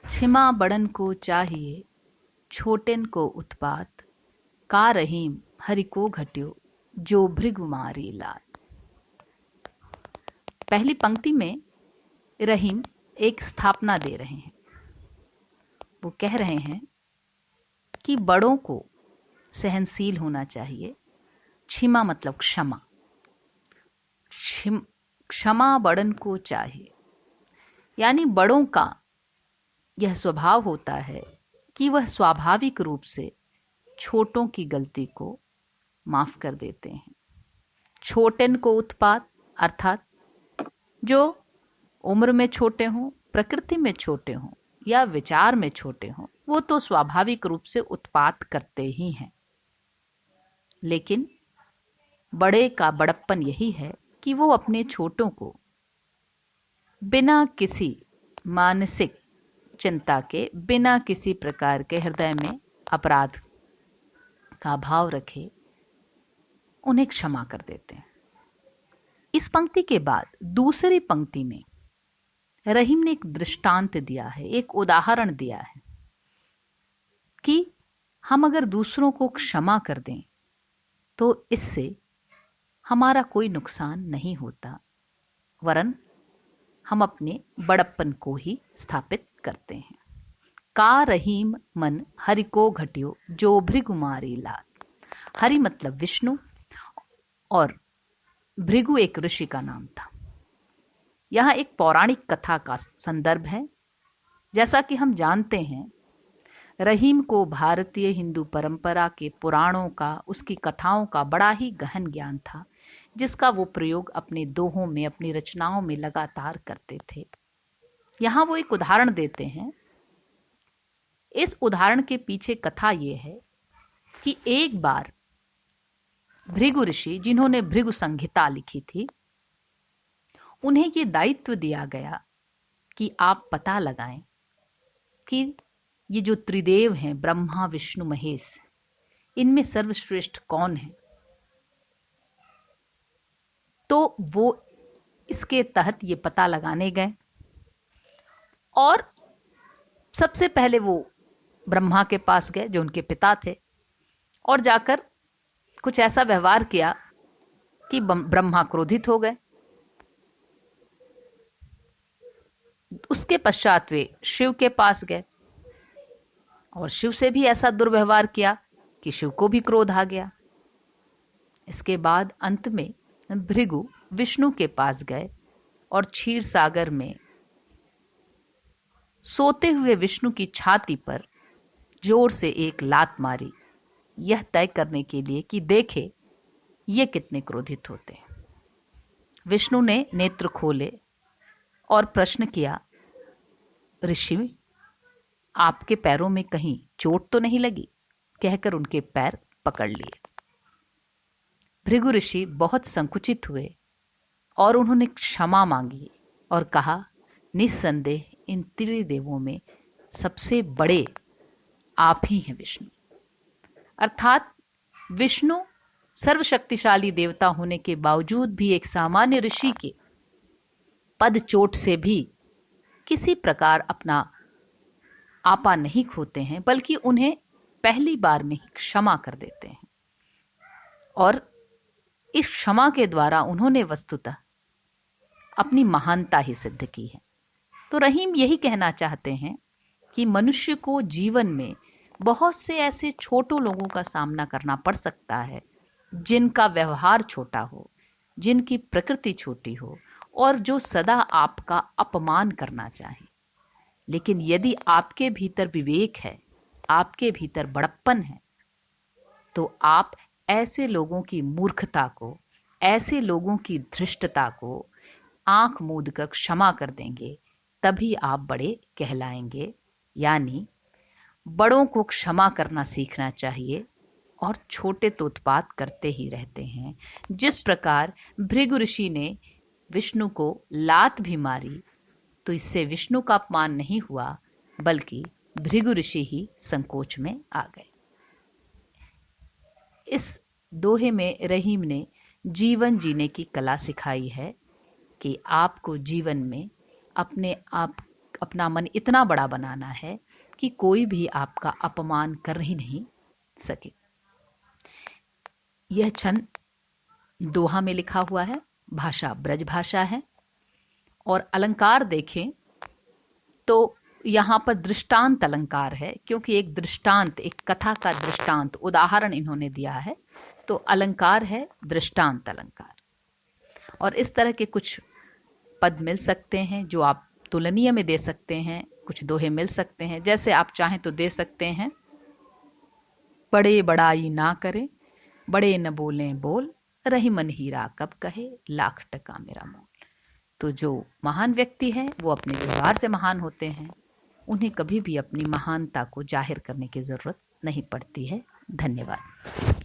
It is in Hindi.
छिमा बड़न को चाहिए छोटेन को उत्पात, का रहीम हरि को घट्यो जो भृगु मारी लाल। पहली पंक्ति में रहीम एक स्थापना दे रहे हैं। वो कह रहे हैं कि बड़ों को सहनशील होना चाहिए। क्षमा मतलब क्षमा। क्षमा बड़न को चाहिए, यानी बड़ों का यह स्वभाव होता है कि वह स्वाभाविक रूप से छोटों की गलती को माफ कर देते हैं। छोटेन को उत्पात अर्थात जो उम्र में छोटे हों, प्रकृति में छोटे हों या विचार में छोटे हों, वो तो स्वाभाविक रूप से उत्पात करते ही हैं। लेकिन बड़े का बड़प्पन यही है कि वो अपने छोटों को बिना किसी मानसिक चिंता के, बिना किसी प्रकार के हृदय में अपराध का भाव रखे, उन्हें क्षमा कर देते हैं। इस पंक्ति के बाद दूसरी पंक्ति में रहीम ने एक दृष्टांत दिया है, एक उदाहरण दिया है कि हम अगर दूसरों को क्षमा कर दें तो इससे हमारा कोई नुकसान नहीं होता, वरन हम अपने बड़प्पन को ही स्थापित करते हैं। का रहीम मन हरि को घट्यो जो भृगु मारी लात। हरि मतलब विष्णु और भृगु एक ऋषि का नाम था। यह एक पौराणिक कथा का संदर्भ है। जैसा कि हम जानते हैं, रहीम को भारतीय हिंदू परंपरा के पुराणों का, उसकी कथाओं का बड़ा ही गहन ज्ञान था, जिसका वो प्रयोग अपने दोहों में, अपनी रचनाओं में लगातार करते थे। यहाँ वो एक उदाहरण देते हैं। इस उदाहरण के पीछे कथा ये है कि एक बार भृगु ऋषि, जिन्होंने भृगु संहिता लिखी थी, उन्हें ये दायित्व दिया गया कि आप पता लगाएं कि ये जो त्रिदेव हैं, ब्रह्मा विष्णु महेश, इनमें सर्वश्रेष्ठ कौन है। तो वो इसके तहत ये पता लगाने गए और सबसे पहले वो ब्रह्मा के पास गए, जो उनके पिता थे, और जाकर कुछ ऐसा व्यवहार किया कि ब्रह्मा क्रोधित हो गए। उसके पश्चात वे शिव के पास गए और शिव से भी ऐसा दुर्व्यवहार किया कि शिव को भी क्रोध आ गया। इसके बाद अंत में भृगु विष्णु के पास गए और क्षीर सागर में सोते हुए विष्णु की छाती पर जोर से एक लात मारी, यह तय करने के लिए कि देखे ये कितने क्रोधित होते हैं। विष्णु ने नेत्र खोले और प्रश्न किया, ऋषि, आपके पैरों में कहीं चोट तो नहीं लगी? कहकर उनके पैर पकड़ लिए। भृगु ऋषि बहुत संकुचित हुए और उन्होंने क्षमा मांगी और कहा, निस्संदेह इन त्रिदेवों में सबसे बड़े आप ही हैं विष्णु। अर्थात विष्णु सर्वशक्तिशाली देवता होने के बावजूद भी एक सामान्य ऋषि के पद चोट से भी किसी प्रकार अपना आपा नहीं खोते हैं, बल्कि उन्हें पहली बार में ही क्षमा कर देते हैं। और इस क्षमा के द्वारा उन्होंने वस्तुतः अपनी महानता ही सिद्ध की है। तो रहीम यही कहना चाहते हैं कि मनुष्य को जीवन में बहुत से ऐसे छोटों लोगों का सामना करना पड़ सकता है, जिनका व्यवहार छोटा हो, जिनकी प्रकृति छोटी हो और जो सदा आपका अपमान करना चाहे। लेकिन यदि आपके भीतर विवेक है, आपके भीतर बड़प्पन है, तो आप ऐसे लोगों की मूर्खता को, ऐसे लोगों की धृष्टता को आंख मूंद कर क्षमा कर देंगे, तभी आप बड़े कहलाएंगे। यानी बड़ों को क्षमा करना सीखना चाहिए और छोटे तो उत्पात करते ही रहते हैं। जिस प्रकार भृगु ऋषि ने विष्णु को लात भी मारी, तो इससे विष्णु का अपमान नहीं हुआ, बल्कि भृगु ऋषि ही संकोच में आ गए। इस दोहे में रहीम ने जीवन जीने की कला सिखाई है कि आपको जीवन में अपने आप अपना मन इतना बड़ा बनाना है कि कोई भी आपका अपमान कर ही नहीं सके। यह छंद दोहा में लिखा हुआ है, भाषा ब्रज भाषा है। और अलंकार देखें तो यहाँ पर दृष्टांत अलंकार है, क्योंकि एक दृष्टांत, एक कथा का दृष्टांत, उदाहरण इन्होंने दिया है, तो अलंकार है दृष्टांत अलंकार। और इस तरह के कुछ पद मिल सकते हैं जो आप तुलनीय में दे सकते हैं, कुछ दोहे मिल सकते हैं। जैसे आप चाहें तो दे सकते हैं, बड़े बड़ाई ना करें, बड़े न बोलें बोल, रही मन हीरा कब कहे, लाख टका मेरा मोल। तो जो महान व्यक्ति है वो अपने व्यवहार से महान होते हैं, उन्हें कभी भी अपनी महानता को जाहिर करने की ज़रूरत नहीं पड़ती है। धन्यवाद।